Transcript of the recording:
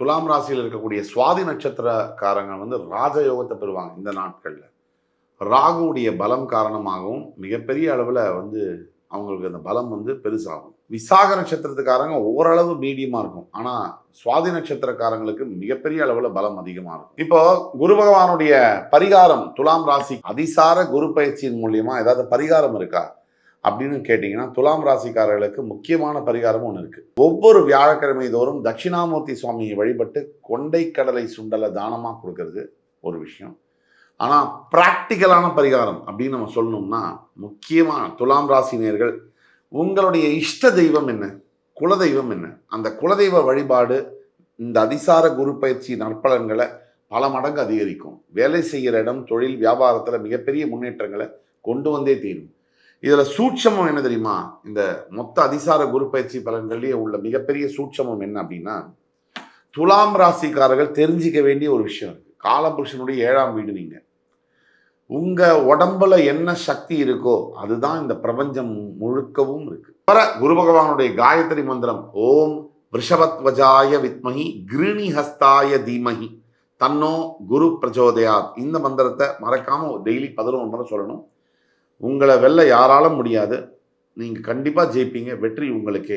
துலாம் ராசியில் இருக்கக்கூடிய சுவாதி நட்சத்திரக்காரங்க வந்து ராஜயோகத்தை பெறுவாங்க இந்த நாட்களில். ராகுவுடைய பலம் காரணமாகவும் மிகப்பெரிய அளவில் வந்து அவங்களுக்கு அந்த பலம் வந்து பெருசாகும். விசாக நட்சத்திரத்துக்காரங்க ஓரளவு மீடியமாக இருக்கும். ஆனால் சுவாதி நட்சத்திரக்காரங்களுக்கு மிகப்பெரிய அளவில் பலம் அதிகமாக இருக்கும். இப்போ குரு பகவானுடைய பரிகாரம் துலாம் ராசி அதிசார குரு பயிற்சியின் மூலியமா ஏதாவது பரிகாரம் இருக்கா அப்படின்னு கேட்டிங்கன்னா, துலாம் ராசிக்காரர்களுக்கு முக்கியமான பரிகாரம் ஒன்று இருக்குது. ஒவ்வொரு வியாழக்கிழமை தோறும் தட்சிணாமூர்த்தி சுவாமியை வழிபட்டு கொண்டை கடலை சுண்டலை தானமாக கொடுக்கறது ஒரு விஷயம். ஆனால் ப்ராக்டிக்கலான பரிகாரம் அப்படின்னு நம்ம சொல்லணும்னா, முக்கியமாக துலாம் ராசினியர்கள் உங்களுடைய இஷ்ட தெய்வம் என்ன, குலதெய்வம் என்ன, அந்த குலதெய்வ வழிபாடு இந்த அதிசார குரு பயிற்சி நற்பலன்களை பல மடங்கு அதிகரிக்கும். வேலை செய்கிற இடம், தொழில், வியாபாரத்தில் மிகப்பெரிய முன்னேற்றங்களை கொண்டு வந்தே தீரும். இதில் சூட்சமம் என்ன தெரியுமா? இந்த மொத்த அதிசார குரு பயிற்சி பலன்கள்லேயே உள்ள மிகப்பெரிய சூட்சமம் என்ன அப்படின்னா, துலாம் ராசிக்காரர்கள் தெரிஞ்சிக்க வேண்டிய ஒரு விஷயம் இருக்குது. காலபுருஷனுடைய 7ஆம் வீடு நீங்க. உங்கள் உடம்புல என்ன சக்தி இருக்கோ அதுதான் இந்த பிரபஞ்சம் முழுக்கவும் இருக்கு. குரு பகவானுடைய காயத்ரி மந்திரம் ஓம் ரிஷபத்வஜாய வித்மஹி கிருணி ஹஸ்தாய தீமஹி தன்னோ குரு பிரச்சோதயாத். இந்த மந்திரத்தை மறக்காம டெய்லி 11 முறை சொல்லணும். உங்களை வெல்ல யாராலும் முடியாது. நீங்கள் கண்டிப்பாக ஜெயிப்பீங்க. வெற்றி உங்களுக்கே.